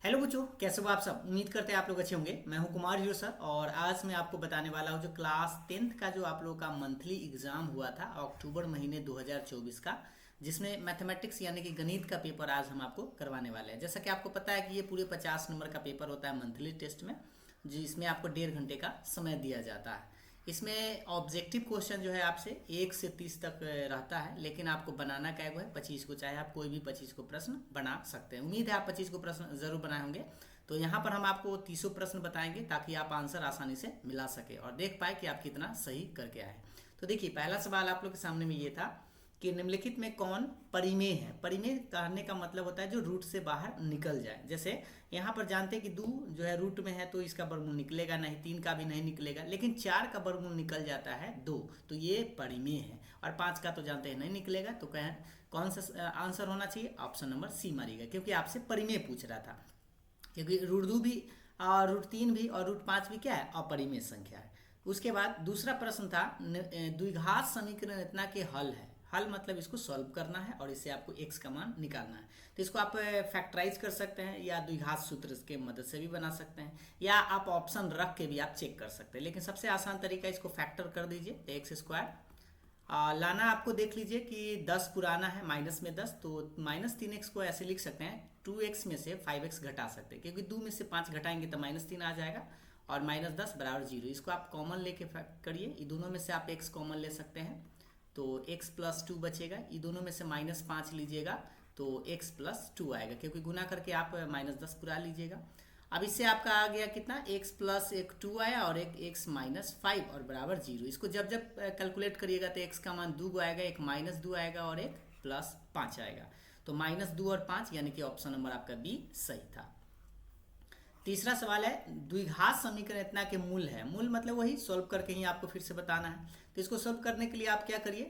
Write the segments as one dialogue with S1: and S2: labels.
S1: Hello बच्चों, कैसे हो आप सब। उम्मीद करते हैं आप लोग अच्छे होंगे। मैं हूं कुमार जी सर और आज मैं आपको बताने वाला हूं जो क्लास 10th का जो आप लोगों का मंथली एग्जाम हुआ था अक्टूबर महीने 2024 का, जिसमें मैथमेटिक्स यानी कि गणित का पेपर आज हम आपको करवाने वाले हैं। जैसा कि आपको पता है कि ये पूरे 50 नंबर का पेपर होता है मंथली टेस्ट में, जिसमें आपको 1.5 घंटे का समय दिया जाता है। इसमें ऑब्जेक्टिव क्वेश्चन जो है आपसे 1 से 30 तक रहता है, लेकिन आपको बनाना क्या है वो है 25 को, चाहे आप कोई भी 25 को प्रश्न बना सकते हैं। उम्मीद है आप 25 को प्रश्न जरूर बनाए होंगे। तो यहाँ पर हम आपको 30 प्रश्न बताएंगे ताकि आप आंसर आसानी से मिला सके और देख पाए कि आप कितना सही करके आए। तो देखिए, पहला सवाल आप लोग के सामने में ये था कि निम्नलिखित में कौन परिमेय है। परिमेय कहने का मतलब होता है जो रूट से बाहर निकल जाए। जैसे यहाँ पर जानते हैं कि 2 जो है रूट में है तो इसका वर्गमूल निकलेगा नहीं, 3 का भी नहीं निकलेगा, लेकिन 4 का वर्गमूल निकल जाता है 2, तो ये परिमेय है। और 5 का तो जानते हैं नहीं निकलेगा, तो कहें कौन सा आंसर होना चाहिए, ऑप्शन नंबर सी मारिएगा, क्योंकि आपसे परिमेय पूछ रहा था। क्योंकि रूट 2 भी और रूट 3 भी और रूट 5 भी क्या है, अपरिमेय संख्या है। उसके बाद दूसरा प्रश्न था द्विघात समीकरण इतना के हल है। हल मतलब इसको सॉल्व करना है और इससे आपको x का मान निकालना है। तो इसको आप फैक्टराइज कर सकते हैं या द्विघात सूत्र के मदद से भी बना सकते हैं, या आप ऑप्शन रख के भी आप चेक कर सकते हैं, लेकिन सबसे आसान तरीका इसको फैक्टर कर दीजिए। एक्स स्क्वायर लाना आपको देख लीजिए कि 10 पुराना है, माइनस में 10, तो -3x को ऐसे लिख सकते हैं 2x में से 5x घटा सकते हैं, क्योंकि 2 में से 5 घटाएंगे तो -3 आ जाएगा और -10 बराबर 0। इसको आप कॉमन लेके करिए, ये दोनों में से आप x कॉमन ले सकते हैं तो x प्लस 2 बचेगा। ये दोनों में से -5 लीजिएगा तो x प्लस 2 आएगा, क्योंकि गुना करके आप -10 पुरा लीजिएगा। अब इससे आपका आ गया कितना, x प्लस एक 2 आया और एक x -5 और बराबर 0। इसको जब जब कैलकुलेट करिएगा तो x का मान 2 आएगा, एक -2 आएगा और एक +5 आएगा। तो -2 और 5 यानी कि ऑप्शन नंबर आपका बी सही था। तीसरा सवाल है द्विघात समीकरण इतना के मूल है। मूल मतलब वही सॉल्व करके ही आपको फिर से बताना है। तो इसको सॉल्व करने के लिए आप क्या करिए,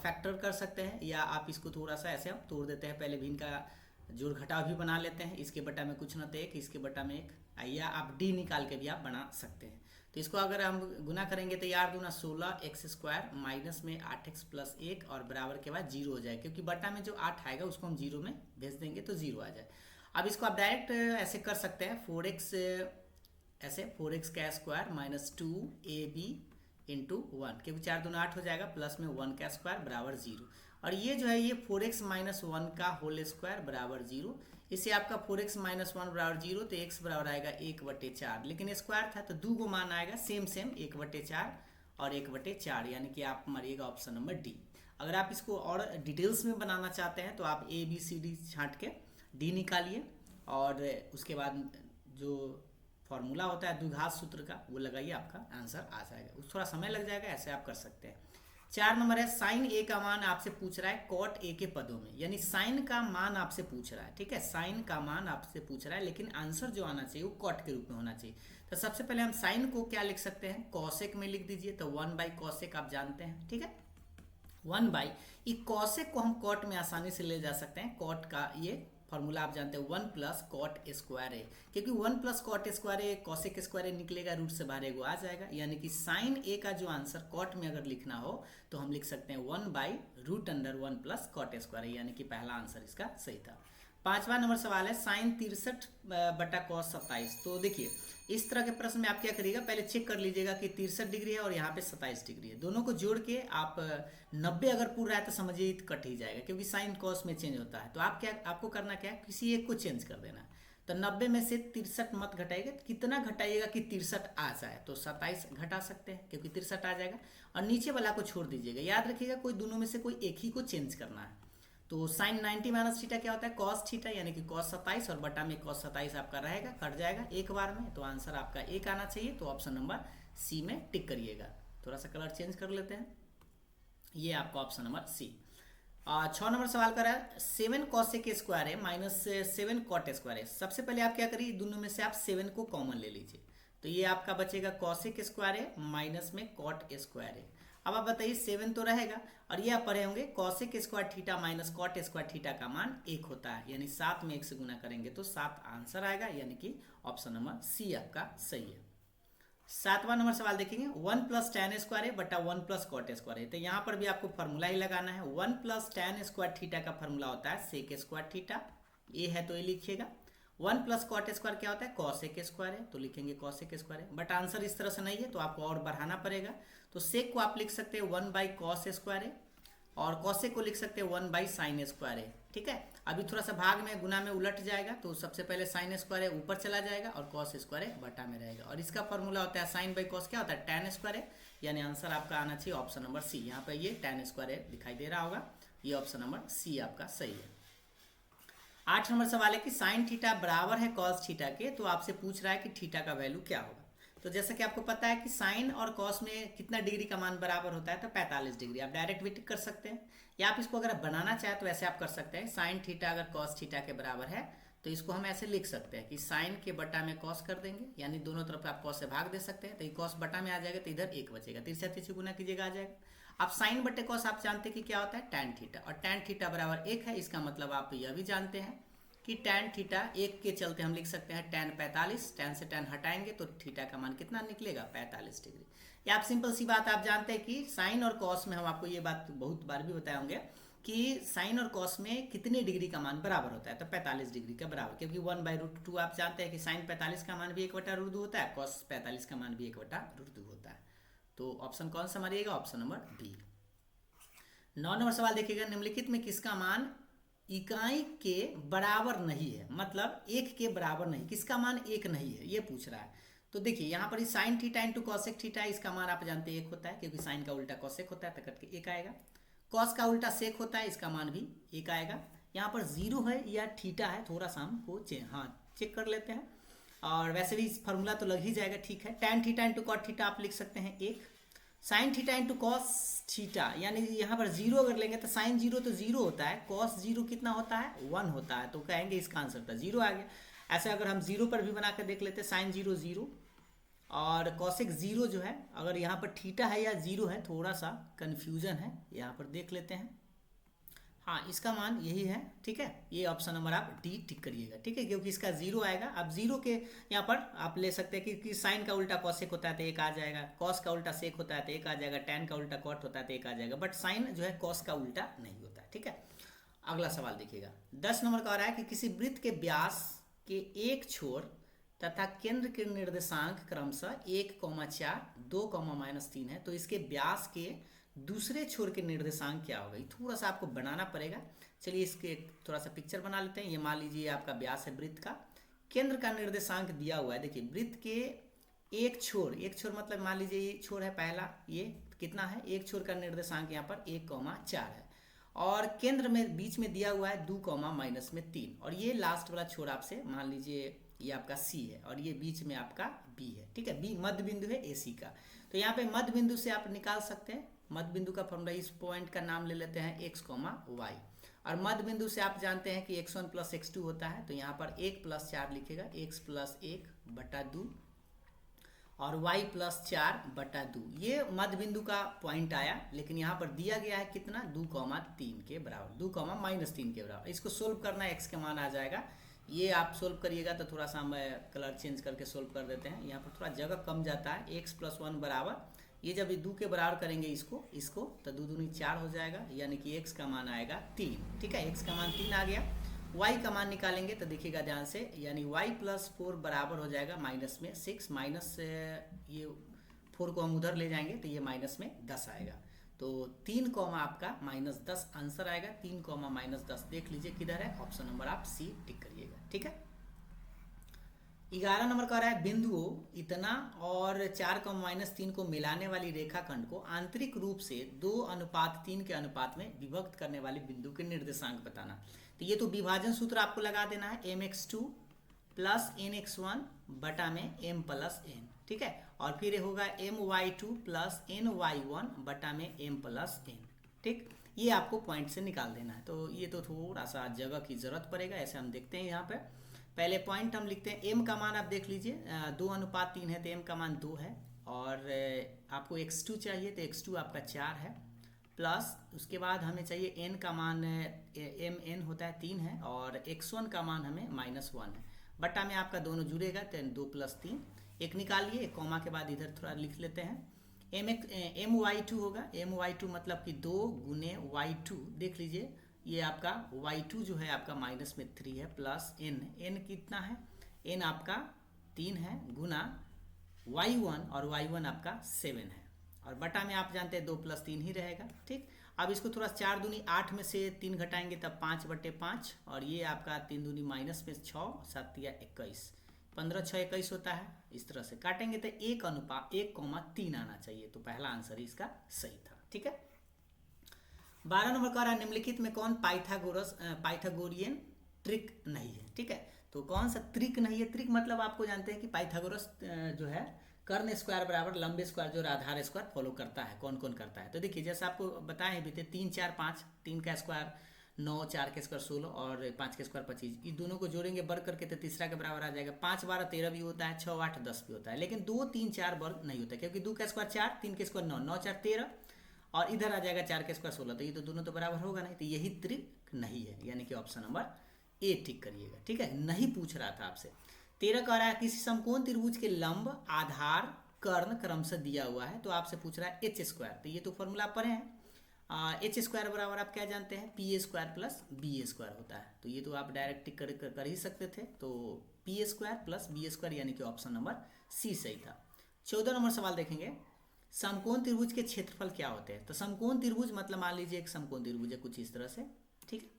S1: फैक्टर कर सकते हैं या आप इसको थोड़ा सा ऐसे हम तोड़ देते हैं। पहले भी इनका जोड़ घटाव भी बना लेते हैं। इसके बटा में कुछ ना तो एक, इसके बटा में एक, या आप डी निकाल के भी आप बना सकते हैं। तो इसको अगर हम गुना करेंगे तो यार दूना 16x² माइनस में 8x प्लस 1 और बराबर के बाद 0 हो जाए, क्योंकि बटा में जो 8 आएगा उसको हम 0 में भेज देंगे तो 0 आ जाए। अब इसको आप डायरेक्ट ऐसे कर सकते हैं 4x, ऐसे 4x का स्क्वायर -2ab इंटू 1, क्योंकि 4 दूना 8 हो जाएगा, प्लस में 1 का स्क्वायर बराबर 0। और ये जो है ये 4x - 1 का होल स्क्वायर बराबर 0। इससे आपका 4x - 1 बराबर 0, तो x बराबर आएगा 1/4, लेकिन स्क्वायर था तो 2 को मान आएगा सेम 1/4 और 1/4, यानी कि आप मारिएगा ऑप्शन नंबर डी। अगर आप इसको और डिटेल्स में बनाना चाहते हैं तो आप ABCD छाँट के डी निकालिए और उसके बाद जो फॉर्मूला होता है द्विघात सूत्र का वो लगाइए, आपका आंसर आ जाएगा। उस थोड़ा समय लग जाएगा, ऐसे आप कर सकते हैं। 4 नंबर है साइन ए का मान आपसे पूछ रहा है कॉट ए के पदों में, यानी साइन का मान आपसे पूछ रहा है। ठीक है, साइन का मान आपसे पूछ रहा है, लेकिन आंसर जो आना चाहिए वो कॉट के रूप में होना चाहिए। तो सबसे पहले हम साइन को क्या लिख सकते हैं, कॉसेक में लिख दीजिए। तो 1/कॉसेक आप जानते हैं, ठीक है, 1/, ये कॉसेक को हम कॉट में आसानी से ले जा सकते हैं। कॉट का ये फॉर्मूला आप जानते हैं 1 + कॉट स्क्वायर ए, क्योंकि 1 + कॉट स्क्वायर ए कॉसेक स्क्वायर ए निकलेगा, रूट से बाहर एगो आ जाएगा, यानी कि साइन ए का जो आंसर कॉट में अगर लिखना हो तो हम लिख सकते हैं 1/√1 + कॉट स्क्वायर ए, यानी कि पहला आंसर इसका सही था। 5वां नंबर सवाल है साइन 63/cos 27। तो देखिए इस तरह के प्रश्न में आप क्या करिएगा, पहले चेक कर लीजिएगा कि 63 डिग्री है और यहाँ पे 27 डिग्री है। दोनों को जोड़ के आप 90 अगर पूरा है तो समझिए कट ही जाएगा, क्योंकि साइन कॉस में चेंज होता है। तो आप क्या, आपको करना क्या है, किसी एक को चेंज कर देना है। तो 90 में से 63 मत घटाइएगा, कितना घटाइएगा कि 63 आ जाए, तो 27 घटा सकते हैं क्योंकि 63 आ जाएगा, और नीचे वाला को छोड़ दीजिएगा। याद रखिएगा कोई दोनों में से कोई एक ही को चेंज करना है। तो साइन 90 - थीटा क्या होता है, कॉस थीटा, यानी कि कॉस 27 और बटा में कॉस 27 आपका रहेगा, कट जाएगा एक बार में। तो आंसर आपका एक आना चाहिए, तो ऑप्शन नंबर सी में टिक करिएगा। थोड़ा सा कलर चेंज कर लेते हैं, ये आपका ऑप्शन नंबर सी। 6 नंबर सवाल कर रहा है 7 कॉसेक स्क्वायर है -7 कॉट स्क्वायर है। सबसे पहले आप क्या करिए, दोनों में से आप 7 को कॉमन ले लीजिए, तो ये आपका बचेगा कॉसेक स्क्वायर है माइनस में कॉट स्क्वायर है। अब आप बताइए 7 तो रहेगा, और ये आप पढ़े होंगे cosec square theta minus cot square theta का मान 1 होता है, यानी 7 में 1 से गुना करेंगे तो 7 आंसर आएगा, यानी कि ऑप्शन नंबर सी आपका सही है। 7वां नंबर सवाल देखेंगे 1 + tan स्क्वायर है बटा 1 + कॉट स्क्वायर है। तो यहाँ पर भी आपको फॉर्मूला ही लगाना है। 1 + tan स्क्वायर थीटा का फॉर्मूला होता है सेक स्क्वायर थीटा, ये है तो ये लिखिएगा। 1 प्लस कॉट स्क्वायर क्या होता है, कॉस ए के स्क्वायर है, तो लिखेंगे कॉस ए के स्क्वायर है। बट आंसर इस तरह से नहीं है तो आपको और बढ़ाना पड़ेगा। तो सेक को आप लिख सकते हैं 1 बाई कॉस स्क्वायर है, और कॉसेक को लिख सकते हैं 1 बाई साइन स्क्वायर है। ठीक है, अभी थोड़ा सा भाग में गुना में उलट जाएगा, तो सबसे पहले साइन स्क्वायर है ऊपर चला जाएगा और कॉस स्क्वायर है बटा में रहेगा। और इसका फॉर्मूला होता है साइन बाई कॉस क्या होता है, टैन स्क्वायर है। यानी आंसर आपका आना चाहिए ऑप्शन नंबर सी। यहाँ पे ये टैन स्क्वायर है दिखाई दे रहा होगा, ये ऑप्शन नंबर सी आपका सही है। 8 नंबर सवाल है कि साइन थीटा बराबर है कॉस थीटा के, तो आपसे पूछ रहा है कि थीटा का वैल्यू क्या होगा। तो जैसा कि आपको पता है कि साइन और कॉस में कितना डिग्री का मान बराबर होता है, तो 45 डिग्री। आप डायरेक्ट भी टिक कर सकते हैं, या आप इसको अगर बनाना चाहें तो ऐसे आप कर सकते हैं, साइन थीटा अगर कॉस थीटा के बराबर है तो इसको हम ऐसे लिख सकते हैं कि साइन के बटा में कॉस कर देंगे, यानी दोनों तरफ आप कॉस से भाग दे सकते हैं, तो ये कॉस बटा में आ जाएगा, तो इधर एक बचेगा, तिरछा तिरछी गुना कीजिएगा आ जाएगा। अब साइन बटे कॉस आप जानते हैं कि क्या होता है, टैन थीटा, और टैन थीटा बराबर 1 है। इसका मतलब आप यह भी जानते हैं कि टैन थीटा 1 के चलते हम लिख सकते हैं टैन 45, टैन से टैन हटाएंगे तो थीटा का मान कितना निकलेगा, 45 डिग्री। या आप सिंपल सी बात आप जानते हैं कि साइन और कॉस में, हम आपको ये बात बहुत बार भी बताए होंगे कि साइन और कॉस में कितने डिग्री का मान बराबर होता है, तो 45 डिग्री का बराबर, क्योंकि 1/√2 आप जानते हैं कि साइन 45 का मान भी 1/√2 होता है, कॉस 45 का मान भी 1/√2 होता है। तो ऑप्शन कौन सा मारिएगा, ऑप्शन नंबर बी। 9 नंबर सवाल देखिएगा, निम्नलिखित में किसका मान इकाई के बराबर नहीं है, मतलब 1 के बराबर नहीं, किसका मान 1 नहीं है ये पूछ रहा है। तो देखिए यहाँ पर sign theta into cosec theta, इसका मान आप जानते हैं 1 होता है, क्योंकि साइन का उल्टा कॉसेक होता है, तो कट के 1 आएगा। कॉस का उल्टा सेक होता है, इसका मान भी 1 आएगा। यहाँ पर 0 है या थीटा है, थोड़ा सा हमको चेक कर लेते हैं, और वैसे भी फार्मूला तो लग ही जाएगा, ठीक है। Tan theta into cot theta आप लिख सकते हैं 1, sine theta into cos theta, यानी यहाँ पर 0 अगर लेंगे तो साइन 0 तो 0 होता है, कॉस 0 कितना होता है, 1 होता है, तो कहेंगे इसका आंसर था 0 आ गया। ऐसे अगर हम 0 पर भी बना कर देख लेते हैं, साइन 0 0 और कॉसेक 0 जो है, अगर यहाँ पर थीटा है या 0 है, थोड़ा सा कन्फ्यूजन है, यहाँ पर देख लेते हैं। हाँ, इसका मान यही है, ठीक है, ये ऑप्शन नंबर आप डी टिक करिएगा, ठीक है, क्योंकि इसका 0 आएगा। अब 0 के यहाँ पर आप ले सकते हैं कि साइन का उल्टा कॉसेक होता है तो 1 आ जाएगा, कॉस का उल्टा सेक होता है तो 1 आ जाएगा, टैन का उल्टा कॉट होता है तो 1 आ जाएगा, बट साइन जो है कॉस का उल्टा नहीं होता है, ठीक है। अगला सवाल देखिएगा, 10 नंबर का आ रहा है कि किसी वृत्त के व्यास के एक छोर तथा केंद्र के निर्देशांक क्रमशः 1,4, 2,-3 है, तो इसके व्यास के दूसरे छोर के निर्देशांक क्या होगा, थोड़ा सा आपको बनाना पड़ेगा। चलिए इसके थोड़ा सा पिक्चर बना लेते हैं। ये मान लीजिए आपका व्यास है वृत्त का, केंद्र का निर्देशांक दिया हुआ है। देखिए वृत्त के एक छोर मतलब मान लीजिए ये छोर है पहला, ये कितना है, एक छोर का निर्देशांक यहाँ पर 1,4 है, और केंद्र में बीच में दिया हुआ है 2,-3, और ये लास्ट वाला छोर आपसे मान लीजिए ये आपका सी है, और ये बीच में आपका बी है, ठीक है, बी मध्य बिंदु है AC का। तो यहाँ पे मध्य बिंदु से आप निकाल सकते हैं, मध्य बिंदु का फॉर्मूला, इस पॉइंट का नाम ले लेते हैं x, y, और मध्य बिंदु से आप जानते हैं कि x1 + x2 होता है, तो यहाँ पर 1 + 4 लिखेगा, x + 1 बटा 2 और y + 4 बटा 2, ये मध्य बिंदु का पॉइंट आया। लेकिन यहाँ पर दिया गया है कितना, 2,3 के बराबर, 2,-3 के बराबर। इसको सोल्व करना है, x का मान आ जाएगा, ये आप सोल्व करिएगा तो थोड़ा सा हम कलर चेंज करके सोल्व कर देते हैं, यहाँ पर थोड़ा जगह कम जाता है। x + 1 बराबर, ये जब 2 के बराबर करेंगे इसको तो 2 दूनी 4 हो जाएगा, यानी कि x का मान आएगा 3, ठीक है, x का मान 3 आ गया। y का मान निकालेंगे तो देखिएगा ध्यान से, यानी y + 4 बराबर हो जाएगा माइनस में 6, माइनस ये 4 को हम उधर ले जाएंगे तो ये माइनस में 10 आएगा, तो 3, आपका -10 आंसर आएगा। 3, -10 देख लीजिए किधर है, ऑप्शन नंबर आप सी टिक करिएगा, ठीक है। 11 नंबर का रहा है, बिंदुओं इतना और 4,-3 को मिलाने वाली रेखाखंड को आंतरिक रूप से 2:3 के अनुपात में विभक्त करने वाले बिंदु के निर्देशांक बताना। तो ये तो विभाजन सूत्र आपको लगा देना है, mx2 + nx1 बटा में m + n, ठीक है, और फिर होगा my2 + ny1 बटा में m + n, ठीक, ये आपको पॉइंट से निकाल देना है। तो ये तो थोड़ा सा जगह की जरूरत पड़ेगा, ऐसे हम देखते हैं। यहाँ पे पहले पॉइंट हम लिखते हैं, m का मान आप देख लीजिए 2:3 है, तो m का मान 2 है, और आपको x2 चाहिए तो x2 आपका 4 है, प्लस उसके बाद हमें चाहिए n का मान mn होता है 3 है, और x1 का मान हमें -1 है, बटा में आपका दोनों जुड़ेगा तो 2 + 3, एक निकालिए, कॉमा के बाद इधर थोड़ा लिख लेते हैं। my2 होगा, my2 मतलब कि 2 × y2, देख लीजिए ये आपका y2 जो है आपका -3 है प्लस n कितना है, n आपका 3 है गुना y1 और y1 आपका 7 है और बटा में आप जानते हैं 2 + 3 ही रहेगा। ठीक, अब इसको थोड़ा 4 दूनी 8 में से 3 घटाएंगे तब 5/5 और ये आपका 3 दूनी माइनस में 6 7 या 21, 15 6 21 होता है। इस तरह से काटेंगे तो 1:1,3 आना चाहिए, तो पहला आंसर ही इसका सही था। ठीक है, 12 नंबर का रहा निम्नलिखित में कौन पाइथागोरियन ट्रिक नहीं है। ठीक है, तो कौन सा ट्रिक नहीं है, ट्रिक मतलब आपको जानते हैं कि पाइथागोरस जो है कर्ण स्क्वायर बराबर लंबे स्क्वायर जो आधार स्क्वायर फॉलो करता है, कौन कौन करता है। तो देखिए जैसे आपको बताए भी थे 3 4 5, 3 का स्क्वायर 9, 4 के स्क्वायर 16 और 5 के स्क्वायर 25, ये दोनों को जोड़ेंगे वर्ग करके तो तीसरा के बराबर आ जाएगा। 5 12 13 भी होता है, 6 8 10 भी होता है, लेकिन 2 3 4 वर्ग नहीं होता क्योंकि 2 का स्क्वायर 4, 3 के स्क्वायर 9, 9 4 13 और इधर आ जाएगा 4 के स्क्वायर 16, तो ये तो दोनों तो बराबर होगा नहीं, तो यही ट्रिक नहीं है, यानी कि ऑप्शन नंबर ए टिक करिएगा। ठीक है, नहीं पूछ रहा था आपसे। 13 कह रहा है किसी समकोण त्रिभुज के लंब आधार कर्ण क्रमशः दिया हुआ है, तो आपसे पूछ रहा है एच स्क्वायर, तो ये तो फॉर्मूला पढ़े हैं। एच स्क्वायर बराबर आप क्या जानते हैं, P A square plus B A square होता है, तो ये तो आप डायरेक्ट टिक कर ही सकते थे, तो P A square plus B A square यानी कि ऑप्शन नंबर सी सही था। 14 नंबर सवाल देखेंगे, समकोण त्रिभुज के क्षेत्रफल क्या होते हैं। तो समकोण त्रिभुज मतलब मान लीजिए एक समकोण त्रिभुज है कुछ इस तरह से, ठीक है,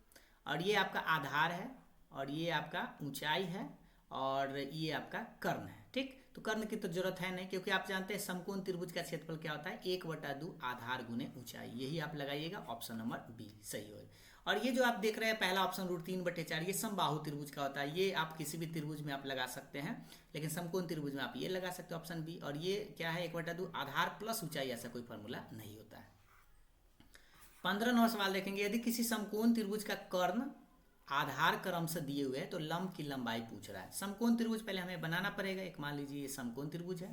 S1: और ये आपका आधार है और ये आपका ऊंचाई है और ये आपका कर्ण है। ठीक, तो कर्ण की तो जरूरत है नहीं क्योंकि आप जानते हैं समकोण त्रिभुज का क्षेत्रफल क्या होता है, 1/2 आधार गुने ऊंचाई, यही आप लगाइएगा, ऑप्शन नंबर बी सही हो। और ये जो आप देख रहे हैं पहला ऑप्शन √3/4, ये समबाहु त्रिभुज का होता है, ये आप किसी भी त्रिभुज में आप लगा सकते हैं, लेकिन समकोण त्रिभुज में आप ये लगा सकते हैं ऑप्शन बी। और ये क्या है, 1/2 आधार प्लस ऊंचाई, ऐसा कोई फॉर्मूला नहीं होता है। 15 नंबर सवाल देखेंगे, यदि किसी समकोण त्रिभुज का कर्ण आधार क्रम से दिए हुए हैं तो लंब की लंबाई पूछ रहा है। समकोण त्रिभुज पहले हमें बनाना पड़ेगा, एक मान लीजिए ये समकोण त्रिभुज है,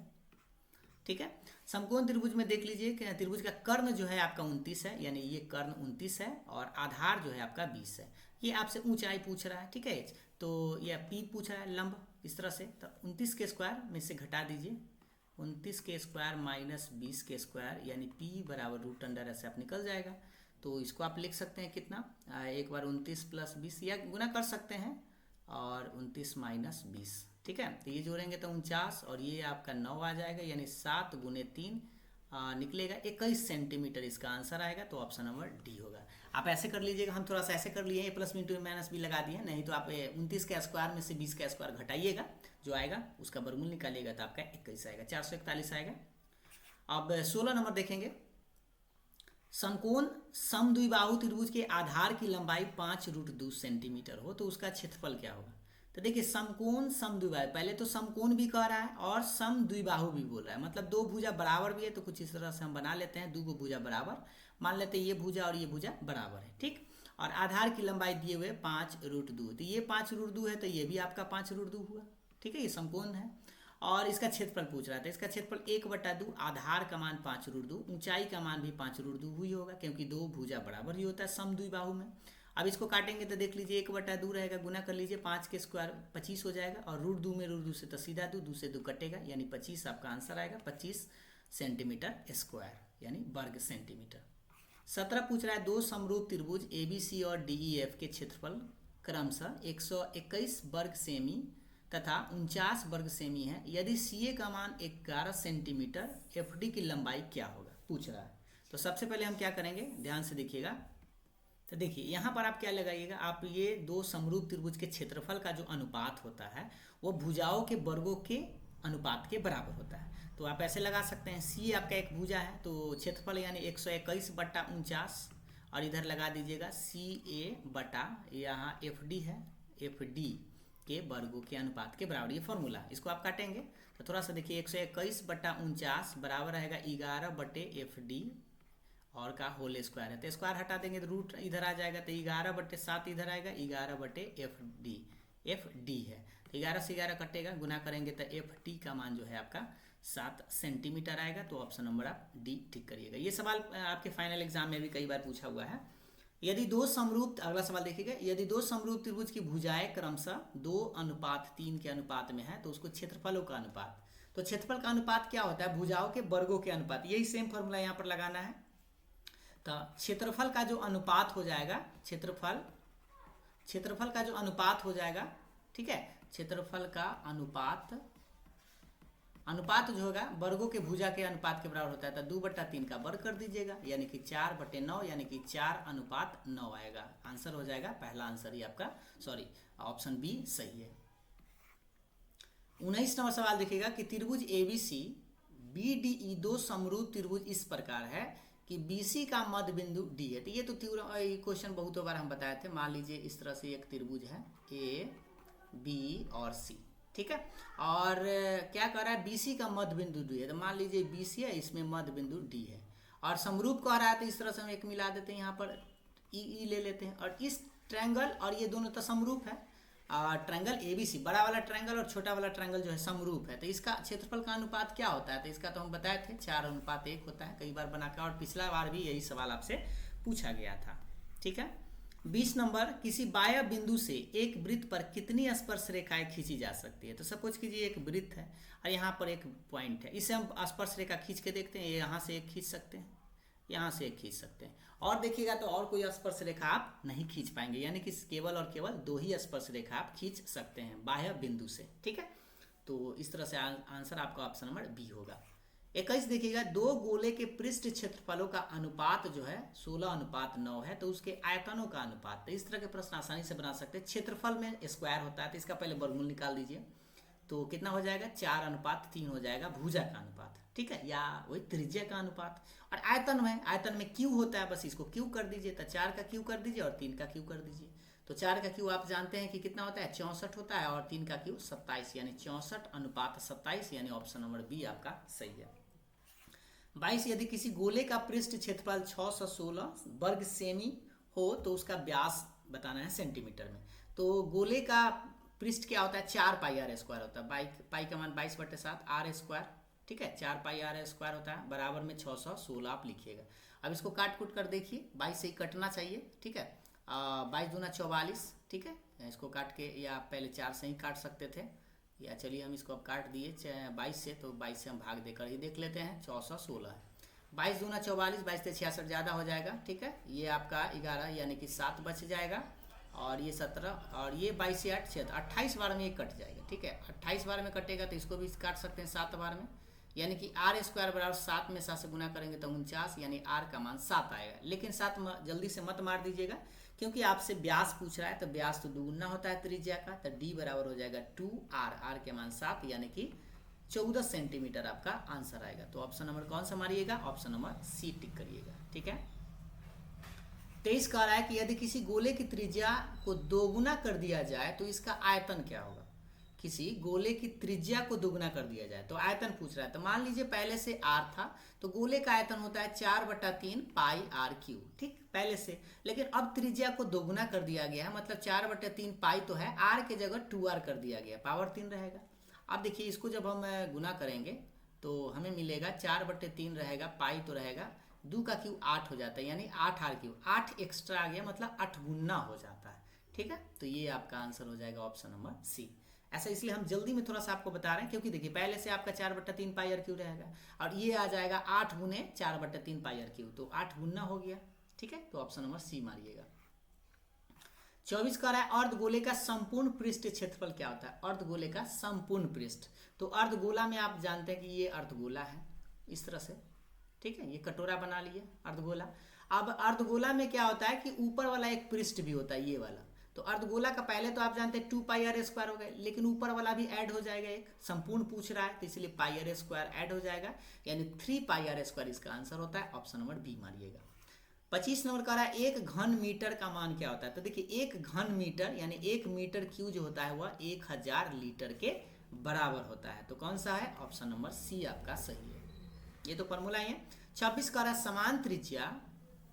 S1: ठीक है। समकोण त्रिभुज में देख लीजिए कि त्रिभुज का कर्ण जो है आपका 29 है, यानी ये कर्ण 29 है और आधार जो है आपका 20 है। ये आपसे ऊंचाई पूछ रहा है, ठीक है, तो ये पी पूछ रहा है लंब इस तरह से, तो 29 के स्क्वायर में से घटा दीजिए, 29 के स्क्वायर माइनस 20 के स्क्वायर यानी पी बराबर √अंडर ऐसे आप निकल जाएगा। तो इसको आप लिख सकते हैं कितना, एक बार 29 + 20 या गुना कर सकते हैं और 29 - 20, ठीक है। तो ये जोड़ेंगे तो 49 और ये आपका 9 आ जाएगा, यानी 7 × 3 निकलेगा 21 सेंटीमीटर इसका आंसर आएगा, तो ऑप्शन नंबर डी होगा। आप ऐसे कर लीजिएगा, हम थोड़ा सा ऐसे कर लिए हैं, प्लस मीटर माइनस भी लगा दिए, नहीं तो आप 29 के स्क्वायर में से 20 का स्क्वायर घटाइएगा, जो आएगा उसका वर्गमूल निकालिएगा तो आपका 21 आएगा, 441 आएगा। अब 16 नंबर देखेंगे, समकोण समद्विबाहु त्रिभुज के आधार की लंबाई 5√2 सेंटीमीटर हो तो उसका क्षेत्रफल क्या होगा। तो देखिए समकोण समद्विबाहु, पहले तो समकोण भी कह रहा है और समद्विबाहु भी बोल रहा है, मतलब दो भुजा बराबर भी है, तो कुछ इस तरह से हम बना लेते हैं, दो भुजा बराबर मान लेते हैं, ये भुजा और ये भुजा बराबर है, ठीक। और आधार की लंबाई दिए हुए 5√2, तो ये 5√2 है तो ये भी आपका 5√2 हुआ, ठीक है, ये समकोण है। और इसका क्षेत्रफल पूछ रहा था, इसका क्षेत्रफल 1/2, आधार का मान 5√2, ऊंचाई का मान भी 5√2 हुई होगा क्योंकि दो भुजा बराबर ही होता है समद्विबाहु में। अब इसको काटेंगे तो देख लीजिए 1/2 रहेगा, गुना कर लीजिए, 5 के स्क्वायर 25 हो जाएगा और √2 में √2 से तो सीधा 2 से 2 कटेगा, यानी 25 आपका आंसर आएगा, 25 सेंटीमीटर स्क्वायर यानी वर्ग सेंटीमीटर। 17 पूछ रहा है, दो समरूप त्रिभुज ABC और DEF के क्षेत्रफल क्रमशः 121 वर्ग सेमी तथा 49 वर्ग सेमी है, यदि CA का मान 11 सेंटीमीटर, FD की लंबाई क्या होगा पूछ रहा है। तो सबसे पहले हम क्या करेंगे, ध्यान से देखिएगा, तो देखिए यहाँ पर आप क्या लगाइएगा, आप ये दो समरूप त्रिभुज के क्षेत्रफल का जो अनुपात होता है वो भुजाओं के वर्गों के अनुपात के बराबर होता है, तो आप ऐसे लगा सकते हैं, CA आपका एक भुजा है तो क्षेत्रफल यानी 121/49 और इधर लगा दीजिएगा CA बटा यहाँ FD है, FD के वर्गों के अनुपात के बराबर, ये फॉर्मूला, इसको आप काटेंगे तो थोड़ा सा देखिए 121/49 बराबर रहेगा 11/FD और का होल स्क्वायर है, तो स्क्वायर हटा देंगे तो रूट इधर आ जाएगा, तो 11/7 इधर आएगा, 11/FD, FD है तो 11 से 11 कटेगा, गुना करेंगे तो FD का मान जो है आपका 7 सेंटीमीटर आएगा, तो ऑप्शन नंबर आप डी टिक करिएगा। ये सवाल आपके फाइनल एग्जाम में भी कई बार पूछा हुआ है। यदि दो समरूप, अगला सवाल देखिएगा, यदि दो समरूप त्रिभुज की भुजाएं क्रमशः 2:3 के अनुपात में है तो उसको क्षेत्रफलों का अनुपात, तो क्षेत्रफल का अनुपात क्या होता है, भुजाओं के वर्गों के अनुपात, यही सेम फॉर्मूला यहाँ पर लगाना है। तो क्षेत्रफल का जो अनुपात हो जाएगा, क्षेत्रफल का जो अनुपात हो जाएगा, ठीक है, क्षेत्रफल का अनुपात जो होगा वर्गों के भुजा के अनुपात के बराबर होता है। तो 2/3 का वर्ग कर दीजिएगा, यानी कि 4/9, यानी कि 4:9 आएगा। आंसर हो जाएगा पहला आंसर ही आपका, सॉरी ऑप्शन बी सही है। 19 नंबर सवाल देखिएगा कि त्रिभुज ABC BDE दो समरूप त्रिभुज इस प्रकार है कि BC का मध्य बिंदु D है। तो ये तो क्वेश्चन बहुत बार हम बताए थे। मान लीजिए इस तरह से एक त्रिभुज है A B और C, ठीक है, और क्या कह रहा है, BC का मध्य बिंदु D है। तो मान लीजिए BC है, इसमें मध्य बिंदु D है और समरूप कह रहा है, तो इस तरह से हम एक मिला देते हैं, यहाँ पर E ले लेते हैं। और इस ट्रायंगल और ये दोनों तो समरूप है, ट्रायंगल ABC, बड़ा वाला ट्रायंगल और छोटा वाला ट्रायंगल जो है समरूप है। तो इसका क्षेत्रफल का अनुपात क्या होता है, तो इसका तो हम बताए थे 4:1 होता है, कई बार बनाकर, और पिछला बार भी यही सवाल आपसे पूछा गया था, ठीक है। 20 नंबर, किसी बाह्य बिंदु से एक वृत्त पर कितनी स्पर्श रेखाएं खींची जा सकती है। तो सपोज कीजिए एक वृत्त है और यहाँ पर एक पॉइंट है, इसे हम स्पर्श रेखा खींच के देखते हैं। यहाँ से एक खींच सकते हैं, यहाँ से एक खींच सकते हैं, और देखिएगा तो और कोई स्पर्श रेखा आप नहीं खींच पाएंगे, यानी कि केवल और केवल 2 ही स्पर्श रेखा आप खींच सकते हैं बाह्य बिंदु से, ठीक है। तो इस तरह से आंसर आपका ऑप्शन नंबर बी होगा। 21 देखिएगा, दो गोले के पृष्ठ क्षेत्रफलों का अनुपात जो है 16:9 है, तो उसके आयतनों का अनुपात। तो इस तरह के प्रश्न आसानी से बना सकते हैं। क्षेत्रफल में स्क्वायर होता है, तो इसका पहले वर्गमूल निकाल दीजिए, तो कितना हो जाएगा, 4:3 हो जाएगा भुजा का अनुपात, ठीक है, या वही त्रिज्या का अनुपात। और आयतन में क्यू होता है, बस इसको क्यू कर दीजिए, तो 4 का क्यू कर दीजिए और 3 का क्यू कर दीजिए। तो 4 का क्यू आप जानते हैं कि कितना होता है, 64 होता है, और 3 का क्यू 27, यानी 64:27, यानी ऑप्शन नंबर बी आपका सही है। 22, यदि किसी गोले का पृष्ठ क्षेत्रफल 616 वर्ग सेमी हो तो उसका व्यास बताना है सेंटीमीटर में। तो गोले का पृष्ठ क्या होता है, 4πr² होता है, पाई का मान 22/7 r², ठीक है, 4πr² होता है, बराबर में 616 आप लिखिएगा। अब इसको काट कूट कर देखिए, 22 से ही कटना चाहिए, ठीक है, 22 दूना 44, ठीक है, इसको काट के, या पहले 4 से ही काट सकते थे, या चलिए हम इसको अब काट दिए 22 से, तो 22 से हम भाग देकर ही देख लेते हैं, 616 है। 22 दूना 44, 22 से 66 ज़्यादा हो जाएगा, ठीक है, ये आपका 11 यानी कि 7 बच जाएगा, और ये 17, और ये 22 से 8 6 28 बार में ये कट जाएगा, ठीक है, 28 बार में कटेगा, तो इसको भी काट सकते हैं 7 बार में, यानी कि r² बराबर 7 में 7 से गुना करेंगे तो 49, यानी r का मान 7 आएगा। लेकिन 7 जल्दी से मत मार दीजिएगा, क्योंकि आपसे व्यास पूछ रहा है, तो व्यास तो दुगुना होता है त्रिज्या का, तो d बराबर हो जाएगा 2r, r के मान 7, यानी कि 14 सेंटीमीटर आपका आंसर आएगा। तो ऑप्शन नंबर कौन सा मारिएगा, ऑप्शन नंबर सी टिक करिएगा, ठीक है। 23 कह रहा है कि यदि किसी गोले की त्रिज्या को दोगुना कर दिया जाए तो इसका आयतन क्या होगा। किसी गोले की त्रिज्या को दोगुना कर दिया जाए तो आयतन पूछ रहा है। तो मान लीजिए पहले से r था, तो गोले का आयतन होता है 4/3 πr³, ठीक, पहले से। लेकिन अब त्रिज्या को दोगुना कर दिया गया है, मतलब 4/3 पाई तो है, r के जगह 2r कर दिया गया, पावर 3 रहेगा। अब देखिए इसको जब हम गुना करेंगे तो हमें मिलेगा 4/3 रहेगा, पाई तो रहेगा, 2 का क्यू 8 हो जाता है, यानी 8r³, 8 एक्स्ट्रा आ गया, मतलब 8 गुना हो जाता है, ठीक है। तो ये आपका आंसर हो जाएगा ऑप्शन नंबर सी। ऐसा इसलिए हम जल्दी में थोड़ा सा आपको बता रहे हैं, क्योंकि देखिए पहले से आपका 4/3 πr³ रहेगा, और ये आ जाएगा 8 गुने 4/3 πr³, तो 8 गुना हो गया, ठीक है। तो ऑप्शन नंबर सी मारिएगा। 24 कह रहा है अर्धगोले का संपूर्ण पृष्ठ क्षेत्रफल क्या होता है। अर्धगोले का संपूर्ण पृष्ठ, तो अर्धगोला में आप जानते हैं कि ये अर्धगोला है, इस तरह से, ठीक है, ये कटोरा बना लिए अर्धगोला। अब अर्धगोला में क्या होता है कि ऊपर वाला एक पृष्ठ भी होता है, ये वाला। तो अर्धगोला का पहले तो आप जानते हैं 2πr² हो गए, लेकिन ऊपर वाला भी ऐड हो जाएगा, एक संपूर्ण पूछ रहा है, तो इसलिए πr² ऐड हो जाएगा, यानी 3πr² इसका आंसर होता है, ऑप्शन नंबर बी मारिएगा। 25 नंबर कह रहा है 1 घन मीटर का मान क्या होता है। तो देखिए 1 घन मीटर यानी 1 मीटर क्यू जो होता है वह 1000 लीटर के बराबर होता है। तो कौन सा है, ऑप्शन नंबर सी आपका सही है, ये तो फॉर्मूला ही है। 26 कह रहा है समान त्रिज्या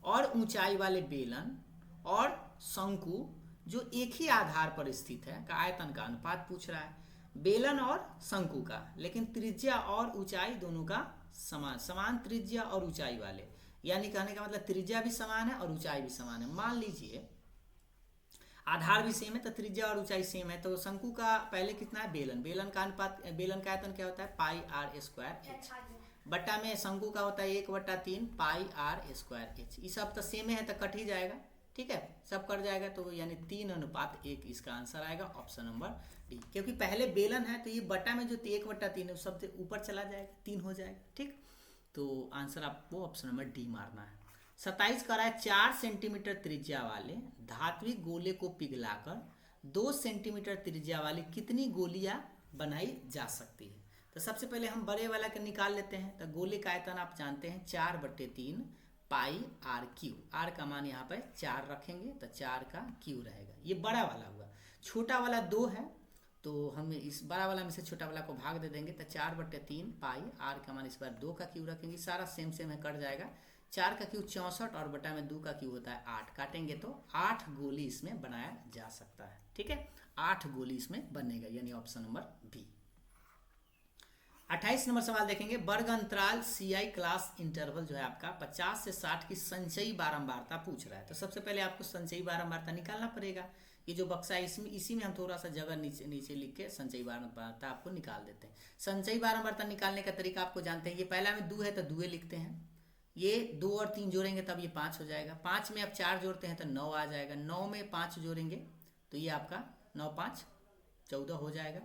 S1: और ऊंचाई वाले बेलन और शंकु जो एक ही आधार पर स्थित है का आयतन का अनुपात पूछ रहा है। बेलन और शंकु का, लेकिन त्रिज्या और ऊंचाई दोनों का समान त्रिज्या और ऊंचाई वाले, यानी कहने का मतलब त्रिज्या भी समान है और ऊंचाई भी समान है। मान लीजिए आधार भी सेम है, तो त्रिज्या और ऊंचाई सेम है, तो शंकु का पहले कितना है, बेलन का अनुपात, बेलन का आयतन क्या होता है, πr²h, बट्टा में शंकु का होता है 1/3 पाई आर स्क्वायर एच। ये सब तो सेम है तो कट ही जाएगा, ठीक है, सब कट जाएगा, तो यानी 3:1 इसका आंसर आएगा ऑप्शन नंबर डी। क्योंकि पहले बेलन है तो ये बट्टा में जो 1/3 है सब ऊपर चला जाएगा, 3 हो जाएगा, ठीक। तो आंसर आपको ऑप्शन नंबर डी मारना है। 27 कह रहा है 4 सेंटीमीटर त्रिज्या वाले धात्विक गोले को पिघलाकर 2 सेंटीमीटर त्रिज्या वाली कितनी गोलियां बनाई जा सकती है। तो सबसे पहले हम बड़े वाला के निकाल लेते हैं। तो गोले का आयतन आप जानते हैं 4/3 पाई आर क्यू। आर का मान यहाँ पर 4 रखेंगे तो 4 का क्यू रहेगा, ये बड़ा वाला हुआ। छोटा वाला 2 है तो हम इस बड़ा वाला में से छोटा वाला को भाग दे देंगे तो 4/3 पाई आर का मान इस बार 2 का क्यू रखेंगे, सारा सेम सेम है, कट जाएगा। 4 का क्यू 64 और बटा में 2 का क्यू होता है 8, काटेंगे तो 8 गोली इसमें बनाया जा सकता है, ठीक है, 8 गोली इसमें बनेगा, यानी ऑप्शन नंबर बी। 28 नंबर सवाल देखेंगे। वर्ग अंतराल CI क्लास इंटरवल जो है आपका 50 से 60 की संचयी बारंबारता पूछ रहा है। तो सबसे पहले आपको संचयी बारंबारता निकालना पड़ेगा। ये जो बक्सा है इसमें इसी में हम थोड़ा सा जगह नीचे नीचे लिख के संचयी बारंबारता आपको निकाल देते हैं। संचयी बारंबारता निकालने का तरीका आपको जानते हैं। ये पहला में 2 है तो 2 लिखते हैं, ये 2 और 3 जोड़ेंगे तब ये 5 हो जाएगा। 5 में आप 4 जोड़ते हैं तो 9 आ जाएगा। 9 में 5 जोड़ेंगे तो ये आपका 9 5 14 हो जाएगा।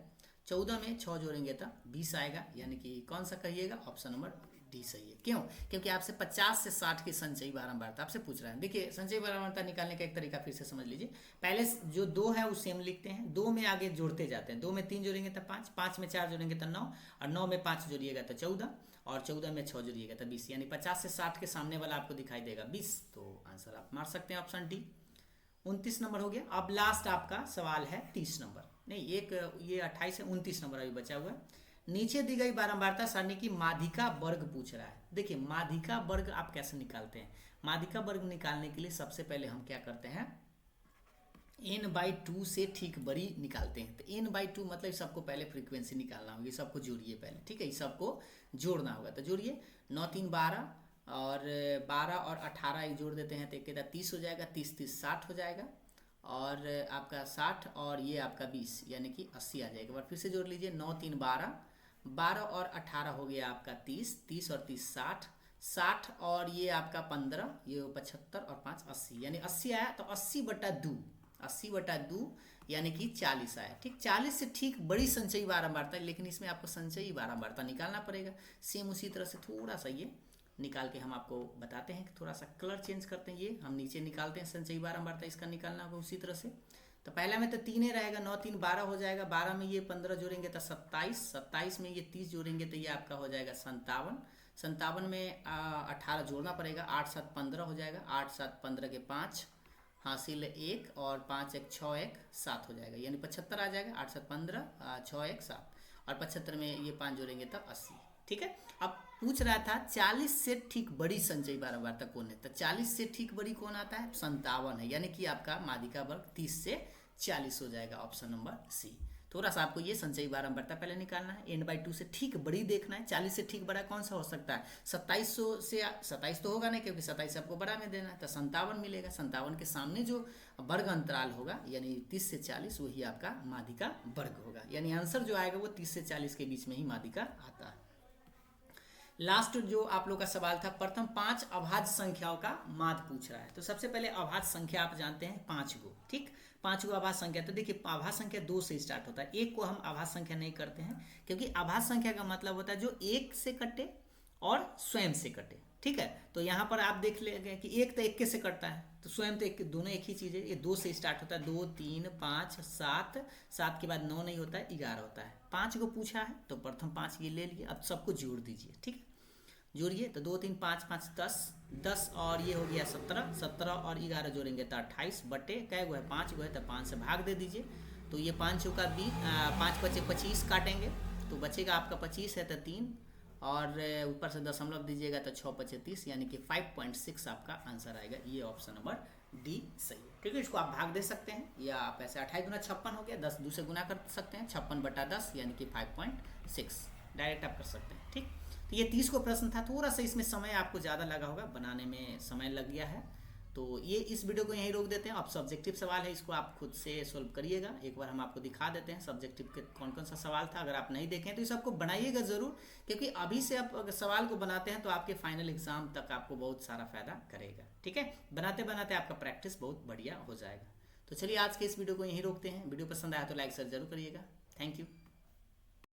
S1: 14 में 6 जोड़ेंगे तो 20 आएगा, यानी कि कौन सा कहिएगा, ऑप्शन नंबर डी सही है। क्यों? क्योंकि आपसे 50 से 60 की संचयी बारंबारता आपसे पूछ रहा है। देखिए संचयी बारंबारता निकालने का एक तरीका फिर से समझ लीजिए। पहले जो 2 है वो सेम लिखते हैं, 2 में आगे जोड़ते जाते हैं। 2 में 3 जोड़ेंगे तो 5, 5 में 4 जोड़ेंगे तो 9, और 9 में 5 जोड़िएगा तो 14, और 14 में 6 जोड़िएगा तो 20, यानी 50 से 60 के सामने वाला आपको दिखाई देगा 20। तो आंसर आप मार सकते हैं ऑप्शन डी। 29 नंबर हो गया। अब लास्ट आपका सवाल है 30 नंबर, नहीं एक ये 28 है, 29 नंबर अभी बचा हुआ है। नीचे दी गई बारंबारता सारणी की माध्यिका वर्ग पूछ रहा है। देखिए माध्यिका वर्ग आप कैसे निकालते हैं। माध्यिका वर्ग निकालने के लिए सबसे पहले हम क्या करते हैं, n/2 से ठीक बड़ी निकालते हैं। तो n/2 मतलब सबको पहले फ्रीक्वेंसी निकालना होगी, सबको जोड़िए पहले, ठीक है, सबको जोड़ना होगा। तो जोड़िए 9 3 12 और 12 और 18 एक जोड़ देते हैं तो एक 30 हो जाएगा, 30 30 60 हो जाएगा, और आपका 60 और ये आपका 20 यानी कि 80 आ जाएगा। एक बार फिर से जोड़ लीजिए, 9 3 12, 12 और 18 हो गया आपका 30, 30 और 30 60, 60 और ये आपका 15, ये 75 और 5 80, यानी 80 आया। तो 80/2, 80/2 यानी कि 40 आया, ठीक। 40 से ठीक बड़ी संचयी बारंबारता, लेकिन इसमें आपको संचयी बारंबारता निकालना पड़ेगा। सेम उसी तरह से थोड़ा सा ये निकाल के हम आपको बताते हैं कि थोड़ा सा कलर चेंज करते हैं। ये हम नीचे निकालते हैं संचयी बारंबारता, इसका निकालना होगा उसी तरह से। तो पहला में तो 3 रहेगा, 9 3 12 हो जाएगा, 12 में ये 15 जोड़ेंगे तो 27, 27 में ये 30 जोड़ेंगे तो ये आपका हो जाएगा 57, 57 में 18 जोड़ना पड़ेगा, 8 7 15 हो जाएगा, 8 7 15 के 5 हासिल 1 और 5 1 6 1 7 हो जाएगा, यानी 75 आ जाएगा। 8 7 15 6 1 7, और 75 में ये 5 जोड़ेंगे तब 80, ठीक है। अब पूछ रहा था 40 से ठीक बड़ी संचयी बारंबारता कौन है। तो 40 से ठीक बड़ी कौन आता है, 57 है, यानी कि आपका माध्यिका वर्ग 30 से 40 हो जाएगा, ऑप्शन नंबर सी। थोड़ा सा आपको ये संचयी बारंबारता पहले निकालना है, n/2 से ठीक बड़ी देखना है। 40 से ठीक बड़ा कौन सा हो सकता है, 2700 से 27 तो होगा नहीं, क्योंकि 27 आपको बड़ा में देना है, तो 57 मिलेगा। 57 के सामने जो वर्ग अंतराल होगा यानी 30 से 40, वही आपका माध्यिका वर्ग होगा, यानी आंसर जो आएगा वो 30 से 40 के बीच में ही माध्यिका आता है। लास्ट जो आप लोग का सवाल था, प्रथम 5 अभाज्य संख्याओं का माध्य पूछ रहा है। तो सबसे पहले अभाज्य संख्या आप जानते हैं 5 गो, ठीक, 5 गो अभाज्य संख्या। तो देखिए अभाज्य संख्या 2 से स्टार्ट होता है, 1 को हम अभाज्य संख्या नहीं करते हैं, क्योंकि अभाज्य संख्या का मतलब होता है जो 1 से कटे और स्वयं से कटे, ठीक है। तो यहाँ पर आप देख लेंगे कि 1 तो 1 से कटता है, तो स्वयं तो 1, दोनों एक ही चीज़ है। ये 2 से स्टार्ट होता है, 2 3 5 7, 7 के बाद 9 नहीं होता है, 11 होता है। 5 को पूछा है तो प्रथम 5 ये ले लिए, अब सबको जोड़ दीजिए, ठीक है, जोड़िए। तो 2 3 5 5 10, 10 और ये हो गया 17, 17 और 11 जोड़ेंगे तो 28 बटे कै गो है, 5 गो है, तो 5 से भाग दे दीजिए। तो ये 5 चौका 20, 5 बचे 25 काटेंगे तो बचेगा आपका 25 है तो 3, और ऊपर से दशमलव दीजिएगा तो 6 5 30, यानी कि 5.6 आपका आंसर आएगा। ये ऑप्शन नंबर डी सही है, क्योंकि इसको आप भाग दे सकते हैं, या आप ऐसे 28 गुना 56 हो गया, 10 2 से गुना कर सकते हैं, 56/10 यानी कि 5.6 डायरेक्ट आप कर सकते हैं, ठीक। तो ये 30 को प्रश्न था, थोड़ा सा इसमें समय आपको ज़्यादा लगा होगा, बनाने में समय लग गया है। तो ये इस वीडियो को यहीं रोक देते हैं। अब सब्जेक्टिव सवाल है, इसको आप खुद से सोल्व करिएगा। एक बार हम आपको दिखा देते हैं सब्जेक्टिव के कौन कौन सा सवाल था। अगर आप नहीं देखें तो इस आपको बनाइएगा ज़रूर, क्योंकि अभी से आप अगर सवाल को बनाते हैं तो आपके फाइनल एग्जाम तक आपको बहुत सारा फायदा करेगा। ठीक है, बनाते बनाते आपका प्रैक्टिस बहुत बढ़िया हो जाएगा। तो चलिए आज के इस वीडियो को यहीं रोकते हैं। वीडियो पसंद आया तो लाइक शेयर जरूर करिएगा। Thank you.